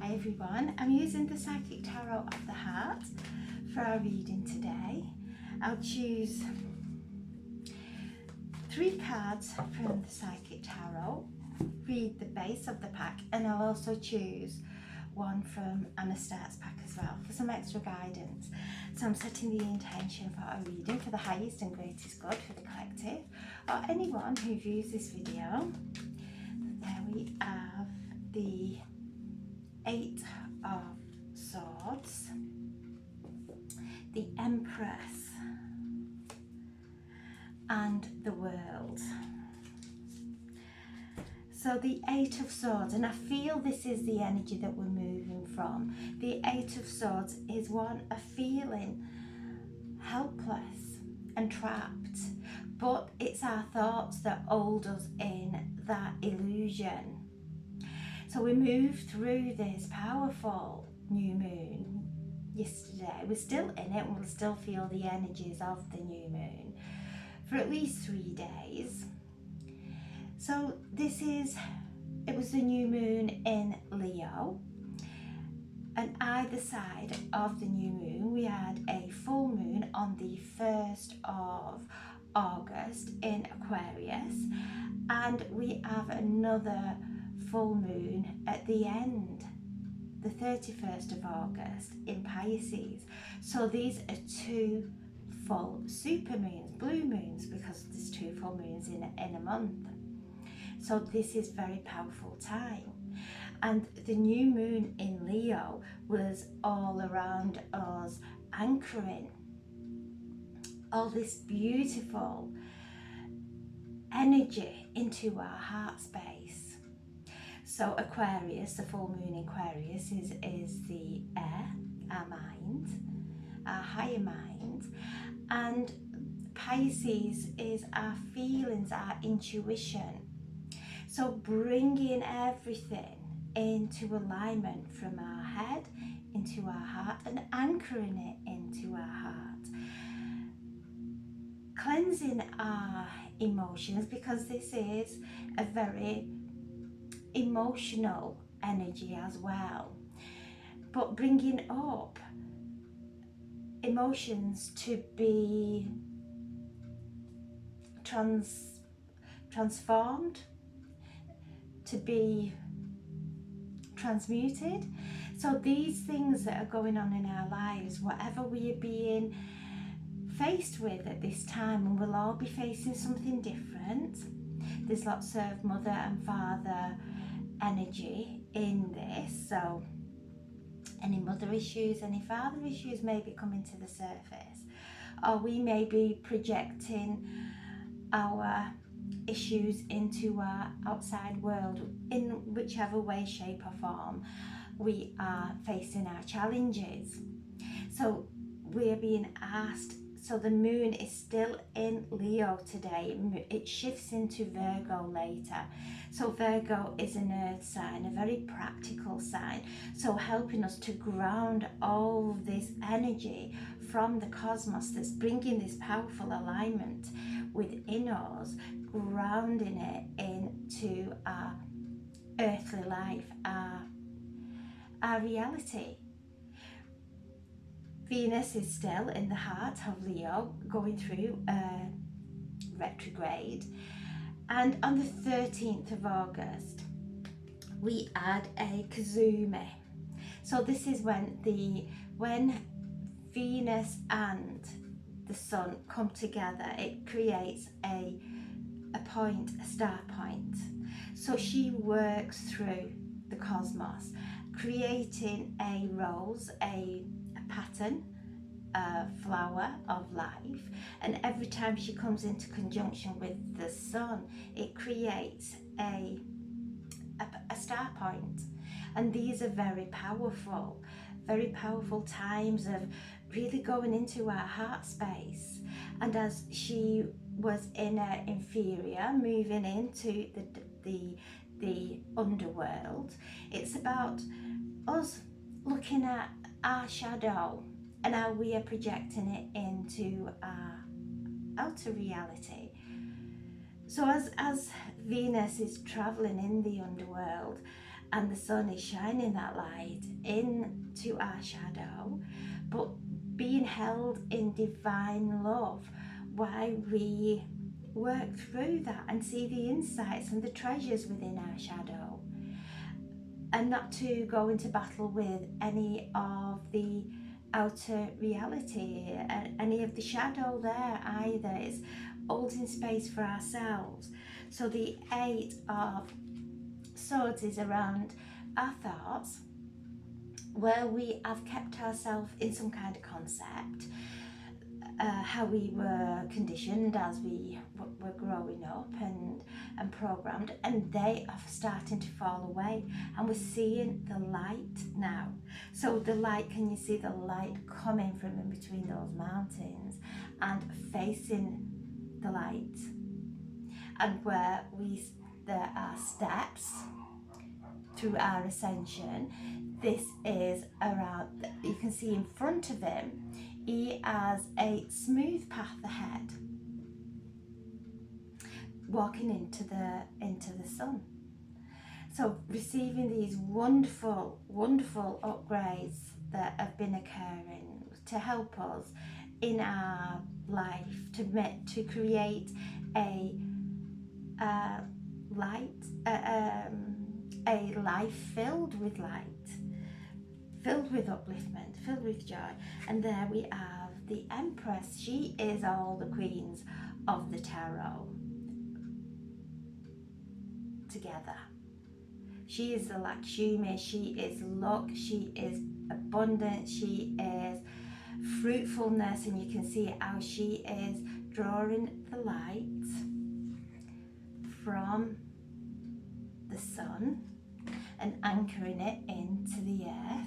Hi everyone, I'm using the Psychic Tarot of the Heart for our reading today. I'll choose 3 cards from the Psychic Tarot, read the base of the pack, and I'll also choose one from Anna Start's pack as well for some extra guidance. So I'm setting the intention for our reading for the highest and greatest good for the collective or anyone who views this video. There we have the 8 of Swords, the Empress, and the World. So the 8 of Swords, and I feel this is the energy that we're moving from. The 8 of Swords is one of feeling helpless and trapped, but it's our thoughts that hold us in that illusion. So we moved through this powerful new moon yesterday. We're still in it and we'll still feel the energies of the new moon for at least 3 days. So it was the new moon in Leo, and either side of the new moon we had a full moon on the 1st of August in Aquarius, and we have another full moon at the end, the 31st of August in Pisces. So these are 2 full super moons, blue moons, because there's 2 full moons in a month. So this is very powerful time. And the new moon in Leo was all around us, anchoring all this beautiful energy into our heart space. So Aquarius, the full moon in Aquarius is the air, our mind, our higher mind, and Pisces is our feelings, our intuition. So bringing everything into alignment from our head into our heart and anchoring it into our heart. Cleansing our emotions, because this is a very emotional energy as well, but bringing up emotions to be transformed, to be transmuted. So these things that are going on in our lives, whatever we are being faced with at this time, and we'll all be facing something different. There's lots of mother and father energy in this, so any mother issues, any father issues may be coming to the surface, or we may be projecting our issues into our outside world in whichever way, shape or form we are facing our challenges. So we're being asked, so the moon is still in Leo today, it shifts into Virgo later. So Virgo is an earth sign, a very practical sign, so helping us to ground all this energy from the cosmos that's bringing this powerful alignment within us, grounding it into our earthly life, our reality. Venus is still in the heart of Leo, going through retrograde, and on the 13th of August we add a Kazumi. So this is when Venus and the Sun come together, it creates a point, a star point. So she works through the cosmos, creating a rose, a pattern, a flower of life, and every time she comes into conjunction with the Sun, it creates a star point. And these are very powerful times of really going into our heart space. And as she was in her inferior, moving into the underworld, it's about us looking at our shadow and how we are projecting it into our outer reality. So as Venus is traveling in the underworld and the sun is shining that light into our shadow, but being held in divine love while we work through that and see the insights and the treasures within our shadow, and not to go into battle with any of the outer reality, any of the shadow there either. It's holding space for ourselves. So the Eight of Swords is around our thoughts, where we have kept ourselves in some kind of concept, how we were conditioned as we were growing up and programmed, and they are starting to fall away, and we're seeing the light now. So the light, can you see the light coming from in between those mountains and facing the light? And where there are steps through our ascension. This is around, you can see in front of him, he has a smooth path ahead, walking into the sun. So receiving these wonderful upgrades that have been occurring to help us in our life to create a life filled with light, filled with upliftment, filled with joy. And there we have the Empress. She is all the queens of the tarot together. She is the Lakshmi, she is luck, she is abundance, she is fruitfulness, and you can see how she is drawing the light from the sun and anchoring it into the earth.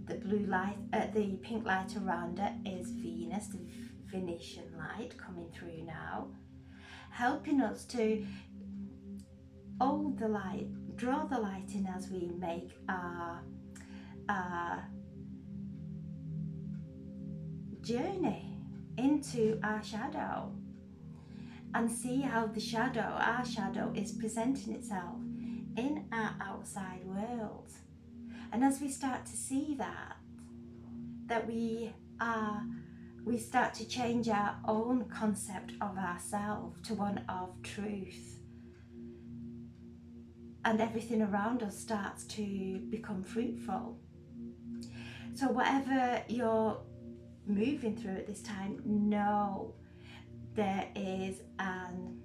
The blue light, the pink light around it is Venus, the Venetian light coming through now, helping us to hold the light, draw the light in as we make our journey into our shadow, and see how our shadow is presenting itself in our outside world. And as we start to see that we start to change our own concept of ourselves to one of truth, and everything around us starts to become fruitful. So whatever you're moving through at this time, know there is an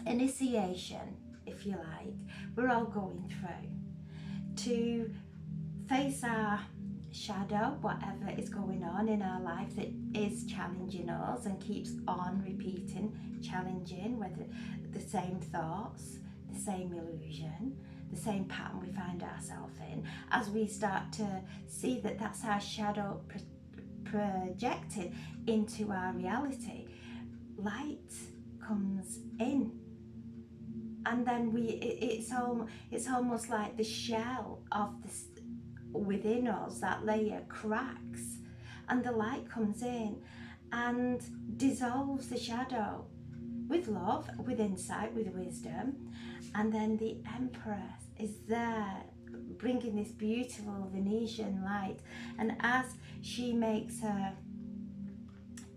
initiation, if you like, we're all going through to face our shadow, whatever is going on in our life that is challenging us and keeps on repeating, challenging, whether the same thoughts, the same illusion, the same pattern we find ourselves in. As we start to see that that's our shadow projected into our reality, light comes in, and then it's almost like the shell of this within us, that layer cracks, and the light comes in and dissolves the shadow with love, with insight, with wisdom. And then the Empress is there bringing this beautiful Venetian light, and as she makes her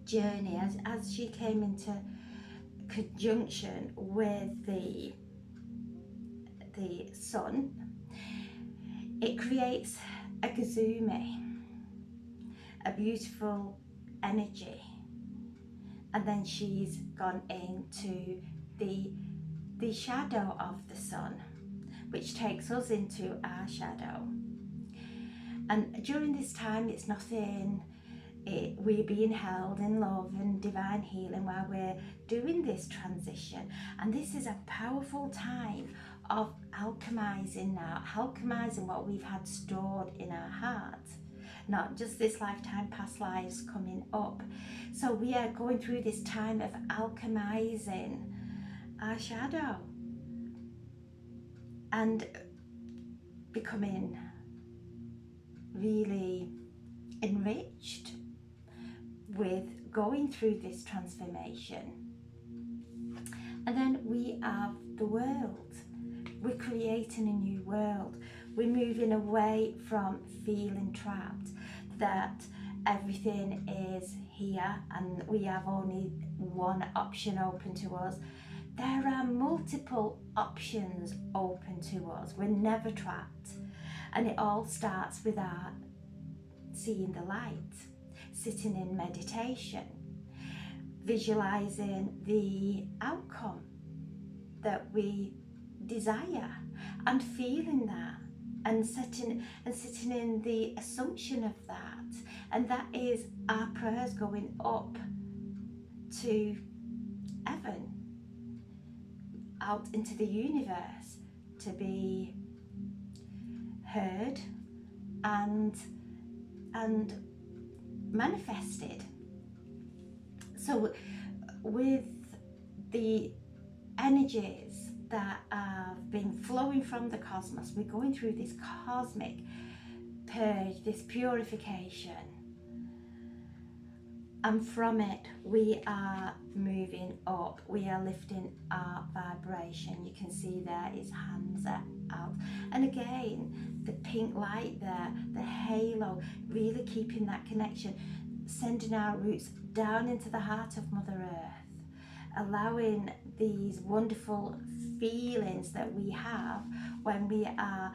journey, as she came into conjunction with the sun, it creates a Kazumi, a beautiful energy. And then she's gone into the shadow of the sun, which takes us into our shadow. And during this time, it's nothing, we're being held in love and divine healing while we're doing this transition. And this is a powerful time of alchemizing now, alchemizing what we've had stored in our heart, not just this lifetime, past lives coming up. So we are going through this time of alchemizing our shadow and becoming really enriched with going through this transformation. And then we have the world, We're creating a new world. We're moving away from feeling trapped, that everything is here and we have only one option open to us. There are multiple options open to us. We're never trapped. And it all starts with our seeing the light, sitting in meditation, visualizing the outcome that we desire and feeling that, and sitting in the assumption of that. And that is our prayers going up to heaven, out into the universe, to be heard and manifested. So with the energies that have been flowing from the cosmos, we're going through this cosmic purge, this purification, and from it we are moving up, we are lifting our vibration. You can see there his hands are out, and again the pink light there, the halo, really keeping that connection, sending our roots down into the heart of Mother Earth, allowing these wonderful feelings that we have when we are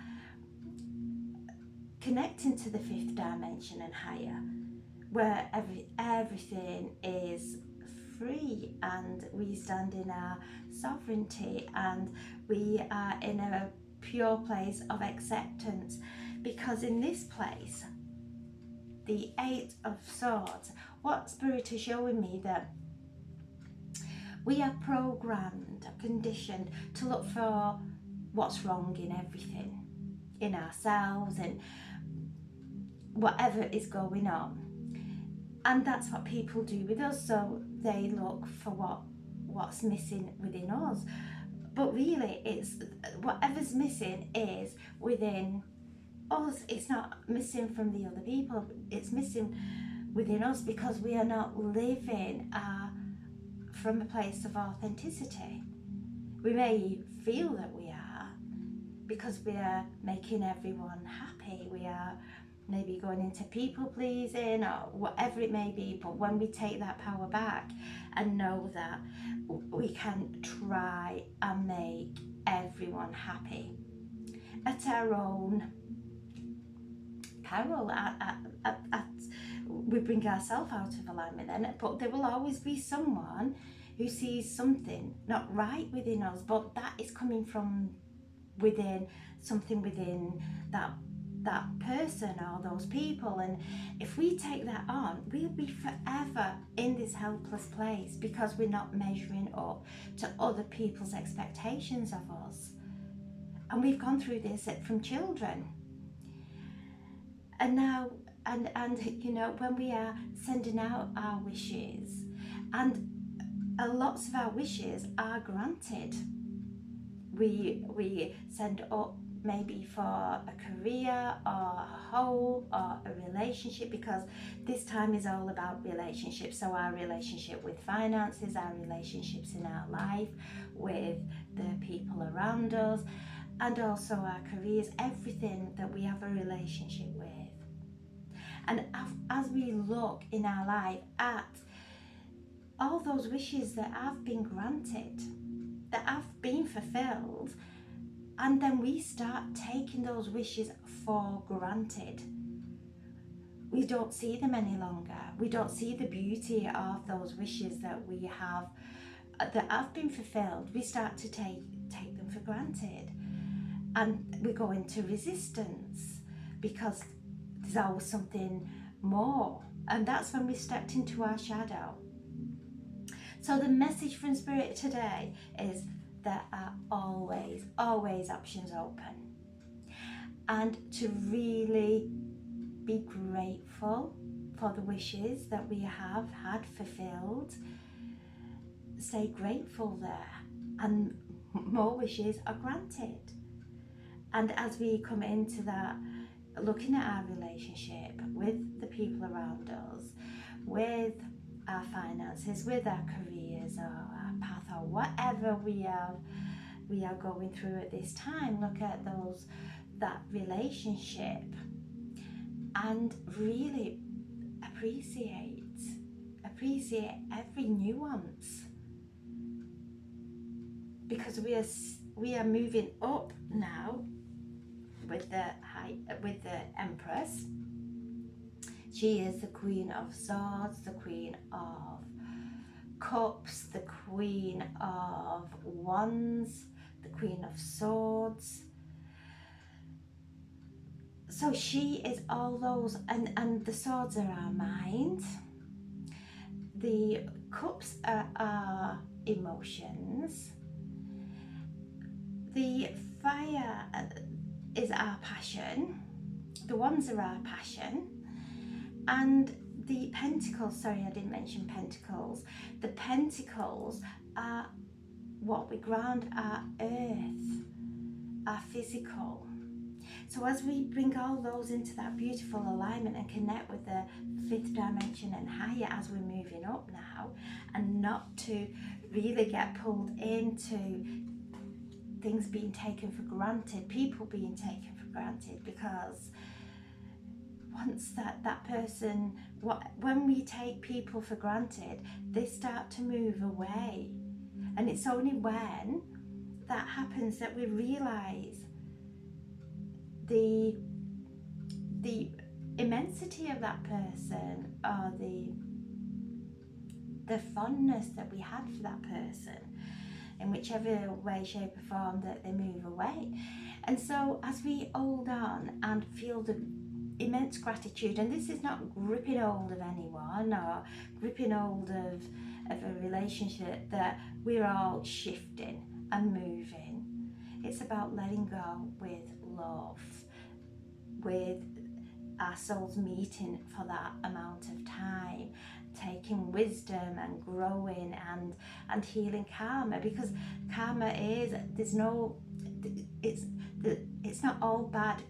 connecting to the fifth dimension and higher, where everything is free and we stand in our sovereignty and we are in a pure place of acceptance. Because in this place, the Eight of Swords, what Spirit is showing me, that we are programmed, conditioned to look for what's wrong in everything, in ourselves and whatever is going on. And that's what people do with us. So they look for what's missing within us. But really, it's whatever's missing is within us. It's not missing from the other people. It's missing within us because we are not living from a place of authenticity. We may feel that we are because we are making everyone happy. We are maybe going into people pleasing or whatever it may be. But when we take that power back and know that we can try and make everyone happy at our own peril, we bring ourselves out of alignment then. But there will always be someone who sees something not right within us, but that is coming from within, something within that person or those people. And if we take that on, we'll be forever in this helpless place because we're not measuring up to other people's expectations of us. And we've gone through this from children. And now, and you know, when we are sending out our wishes, and lots of our wishes are granted, we send up maybe for a career or a home or a relationship, because this time is all about relationships. So our relationship with finances, our relationships in our life with the people around us, and also our careers, everything that we have a relationship with. And as we look in our life at all those wishes that have been granted, that have been fulfilled, and then we start taking those wishes for granted, we don't see them any longer. We don't see the beauty of those wishes that we have, that have been fulfilled. We start to take them for granted, and we go into resistance because there's always something more, and that's when we stepped into our shadow. So the message from Spirit today is there are always options open, and to really be grateful for the wishes that we have had fulfilled. Stay grateful there, and more wishes are granted. And as we come into that, looking at our relationship with the people around us, with our finances, with our careers or our path or whatever we have we are going through at this time. Look at that relationship and really appreciate every nuance, because we are moving up now with the Empress. She is the Queen of Swords, the Queen of Cups, the Queen of Wands, the Queen of Swords. So she is all those, and the swords are our mind. The cups are our emotions. The fire is our passion. The wands are our passion. And the pentacles, sorry, I didn't mention pentacles. The pentacles are what we ground our earth, our physical. So as we bring all those into that beautiful alignment and connect with the fifth dimension and higher as we're moving up now, and not to really get pulled into things being taken for granted, people being taken for granted, because once that person, when we take people for granted, they start to move away. And it's only when that happens that we realise the immensity of that person, or the fondness that we had for that person, in whichever way, shape or form that they move away. And so as we hold on and feel the immense gratitude, and this is not gripping hold of anyone or gripping hold of a relationship, that we're all shifting and moving. It's about letting go with love, with our souls meeting for that amount of time, taking wisdom and growing and healing karma, because karma is, it's not all bad.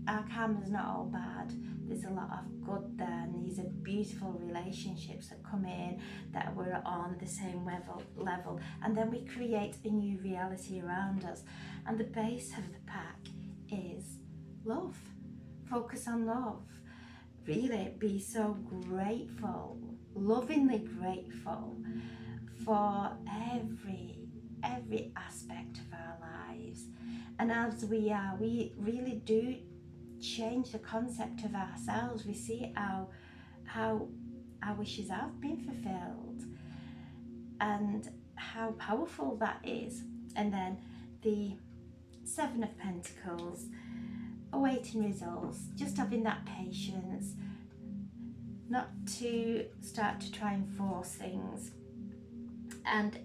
Our karma is not all bad. There's a lot of good there, and these are beautiful relationships that come in, that we're on the same level, and then we create a new reality around us. And the base of the pack is love. Focus on love. Really be so grateful, lovingly grateful for every aspect of our lives. And as we really do change the concept of ourselves. We see how our wishes have been fulfilled and how powerful that is. And then the Seven of Pentacles, awaiting results, just having that patience, not to start to try and force things. And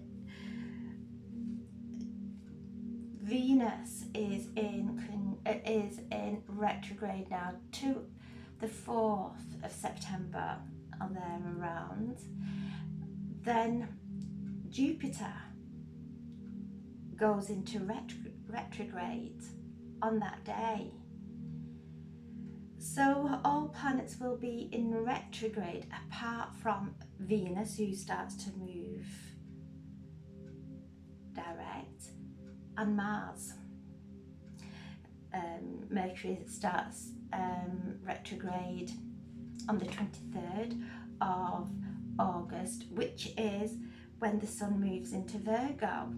Venus is in retrograde now to the 4th of September, or there around. Then Jupiter goes into retrograde on that day. So all planets will be in retrograde apart from Venus, who starts to move direct, and Mars. Mercury starts retrograde on the 23rd of August, which is when the Sun moves into Virgo,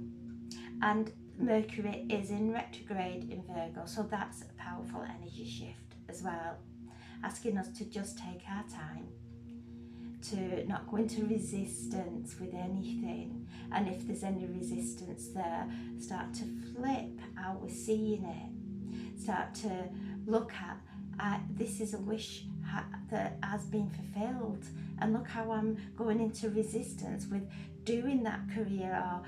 and Mercury is in retrograde in Virgo, so that's a powerful energy shift as well, asking us to just take our time, to not go into resistance with anything, and if there's any resistance there, start to flip how we're seeing it, start to look at this is a wish that has been fulfilled, and look how I'm going into resistance with doing that career, or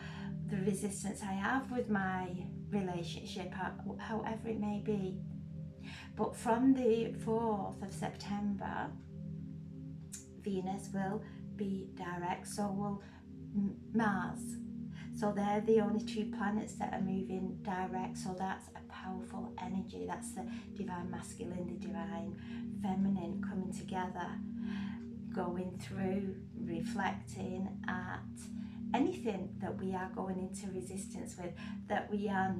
the resistance I have with my relationship, however it may be. But from the 4th of September, Venus will be direct, so will Mars. So they're the only two planets that are moving direct, so that's a powerful energy. That's the divine masculine, the divine feminine coming together, going through, reflecting at anything that we are going into resistance with, that we are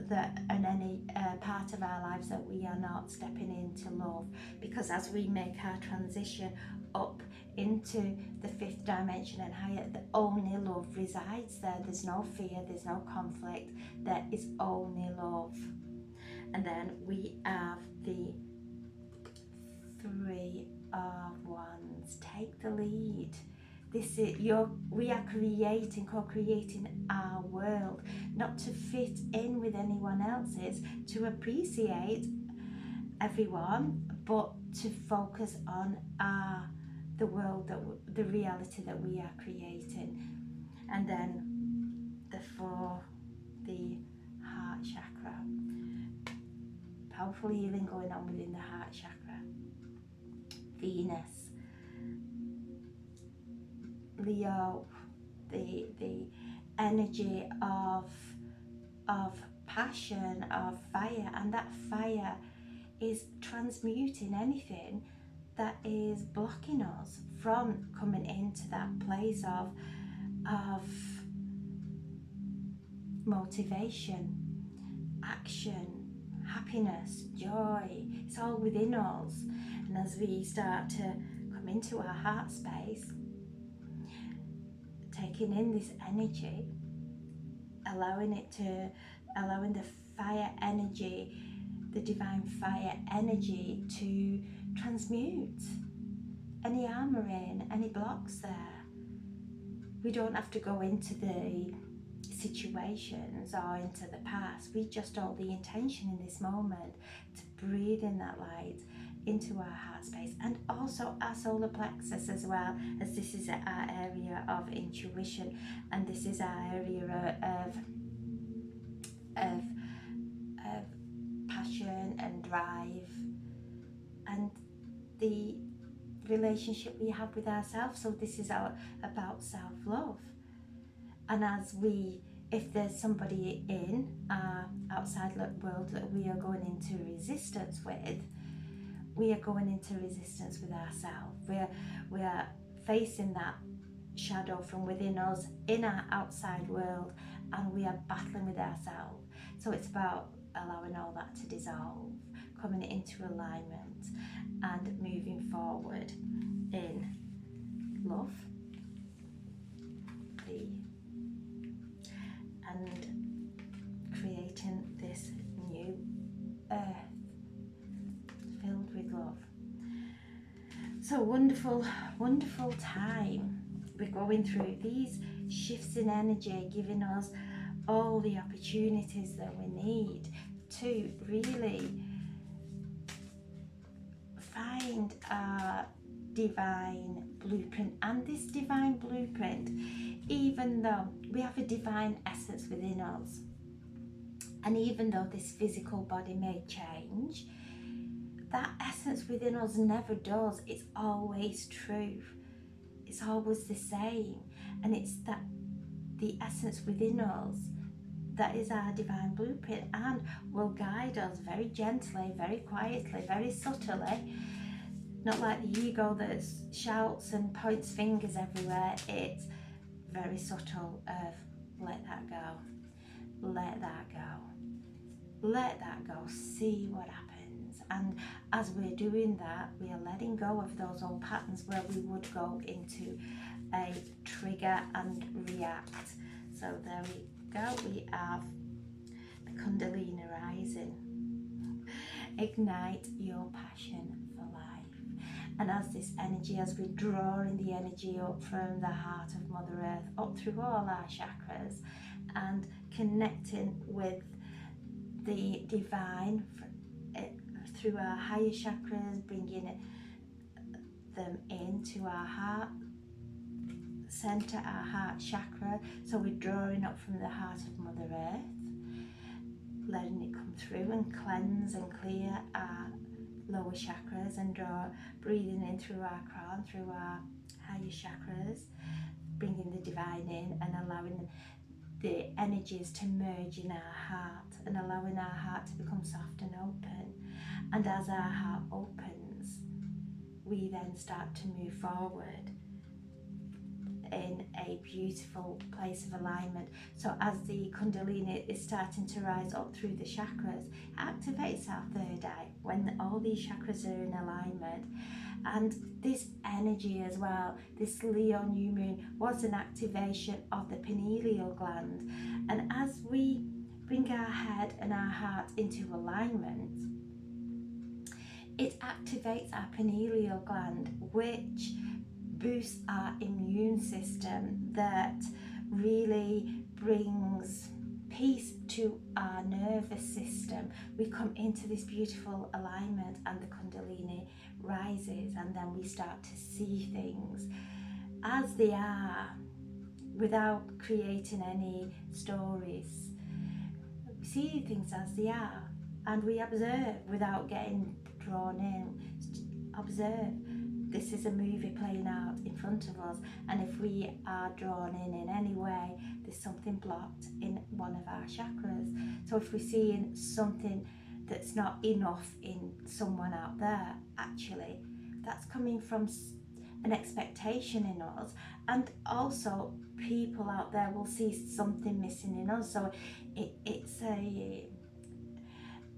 that and any part of our lives that we are not stepping into love. Because as we make our transition up into the fifth dimension and higher, the only love resides there. There's no fear, there's no conflict, there is only love. And then we have the Three of Wands. Take the lead. This is we are co-creating our world, not to fit in with anyone else's, to appreciate everyone, but to focus on the world, the reality that we are creating. And then the heart chakra. Powerful healing going on within the heart chakra. Venus, Leo, the energy of passion, of fire, and that fire is transmuting anything that is blocking us from coming into that place of motivation, action, happiness, joy. It's all within us. And as we start to come into our heart space, taking in this energy, allowing the fire energy, the divine fire energy to transmute any armoring, any blocks there. We don't have to go into the situations or into the past. We just hold the intention in this moment to breathe in that light into our heart space, and also our solar plexus as well, as this is our area of intuition, and this is our area of passion and drive, and the relationship we have with ourselves. So this is about self-love. And if there's somebody in our outside world that we are going into resistance with, we are going into resistance with ourselves. We are facing that shadow from within us in our outside world, and we are battling with ourselves. So it's about allowing all that to dissolve, coming into alignment, and moving forward in love, and creating this new earth filled with love. So wonderful, wonderful time. We're going through these shifts in energy, giving us all the opportunities that we need to really find our divine blueprint. And this divine blueprint, even though we have a divine essence within us, and even though this physical body may change, that essence within us never does. It's always true. It's always the same. And it's that the essence within us that is our divine blueprint, and will guide us very gently, very quietly, very subtly. Not like the ego that shouts and points fingers everywhere. It's very subtle of let that go, let that go, let that go, see what happens. And as we're doing that, we are letting go of those old patterns where we would go into a trigger and react. So there we go, we have the Kundalini rising. Ignite your passion for life. And as this energy, as we're drawing the energy up from the heart of Mother Earth, up through all our chakras, and connecting with the divine through our higher chakras, bringing them into our heart center, our heart chakra. So we're drawing up from the heart of Mother Earth, letting it come through and cleanse and clear our lower chakras, and breathing in through our crown, through our higher chakras, bringing the divine in and allowing the energies to merge in our heart, and allowing our heart to become soft and open. And as our heart opens, we then start to move forward in a beautiful place of alignment. So as the Kundalini is starting to rise up through the chakras, it activates our third eye when all these chakras are in alignment. And this energy as well, this Leo new moon, was an activation of the pineal gland. And as we bring our head and our heart into alignment, it activates our pineal gland, which boosts our immune system, that really brings peace to our nervous system. We come into this beautiful alignment and the Kundalini rises, and then we start to see things as they are without creating any stories. We see things as they are, and we observe without getting drawn in. Observe. This is a movie playing out in front of us, and if we are drawn in any way, there's something blocked in one of our chakras. So if we're seeing something that's not enough in someone out there, actually that's coming from an expectation in us, and also people out there will see something missing in us. So it's a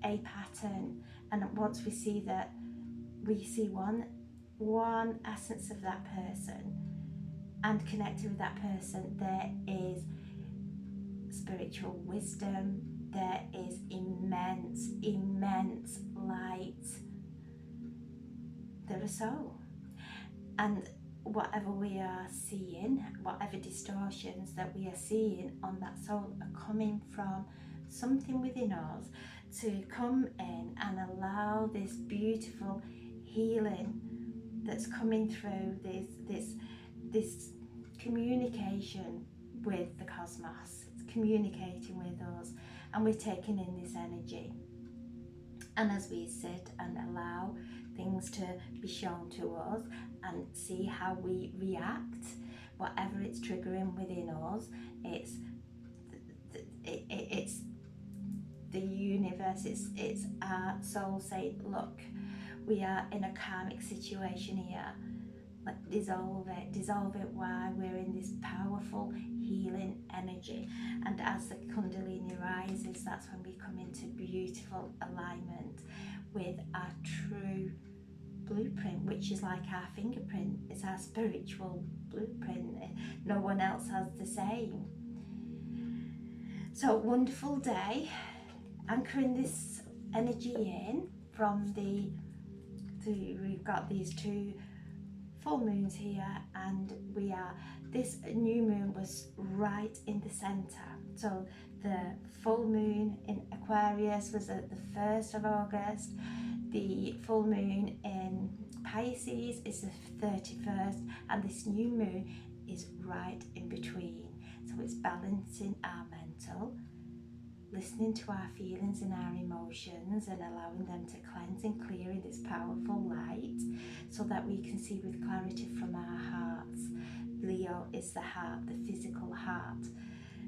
pattern, and once we see that, we see one essence of that person, and connected with that person, there is spiritual wisdom, there is immense light. There is soul. And whatever we are seeing, whatever distortions that we are seeing on that soul, are coming from something within us to come in and allow this beautiful healing that's coming through, this communication with the cosmos. It's communicating with us, and we're taking in this energy. And as we sit and allow things to be shown to us and see how we react, whatever it's triggering within us, it's the universe, it's our soul saying, look, we are in a karmic situation here, like dissolve it while we're in this powerful healing energy. And as the Kundalini rises, that's when we come into beautiful alignment with our true blueprint, which is like our fingerprint. It's our spiritual blueprint. No one else has the same. So wonderful day, anchoring this energy in from we've got these two full moons here, and this new moon was right in the center. So the full moon in Aquarius was at the 1st of August, the full moon in Pisces is the 31st, and this new moon is right in between. So it's balancing our mental, listening to our feelings and our emotions, and allowing them to cleanse and clear in this powerful light, so that we can see with clarity from our hearts. Leo is the heart, the physical heart,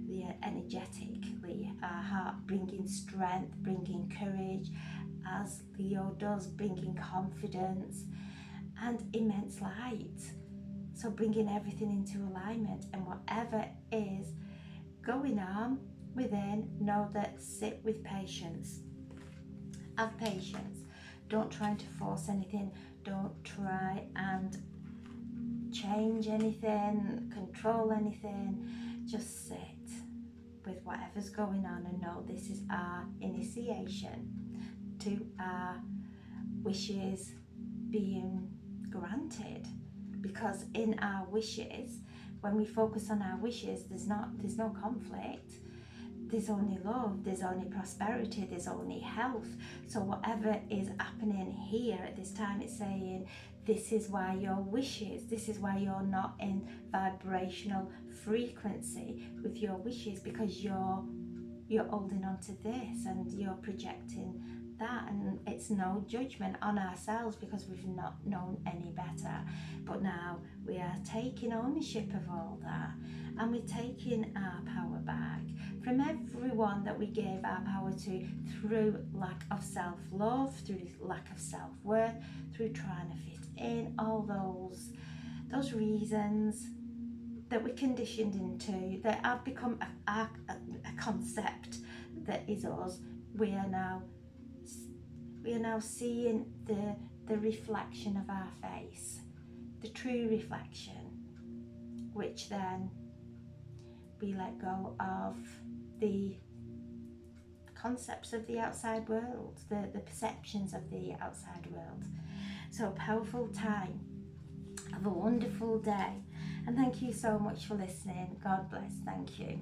the energetically, our heart bringing strength, bringing courage, as Leo does, bringing confidence and immense light. So bringing everything into alignment, and whatever is going on within, know that sit with patience. Have patience. Don't try to force anything. Don't try and change anything, control anything. Just sit with whatever's going on and know this is our initiation to our wishes being granted. Because in our wishes, when we focus on our wishes, there's no conflict. There's only love, there's only prosperity, there's only health. So whatever is happening here at this time, it's saying this is why your wishes, this is why you're not in vibrational frequency with your wishes, because you're holding on to this and you're projecting that. And it's no judgment on ourselves, because we've not known any better. But now we are taking ownership of all that, and we're taking our power back from everyone that we gave our power to through lack of self-love, through lack of self-worth, through trying to fit in, all those reasons. that we're conditioned into, that have become a concept that is us. We are now seeing the reflection of our face, the true reflection, which then we let go of the concepts of the outside world, the perceptions of the outside world. So a powerful time. Have a wonderful day, and thank you so much for listening. God bless. Thank you.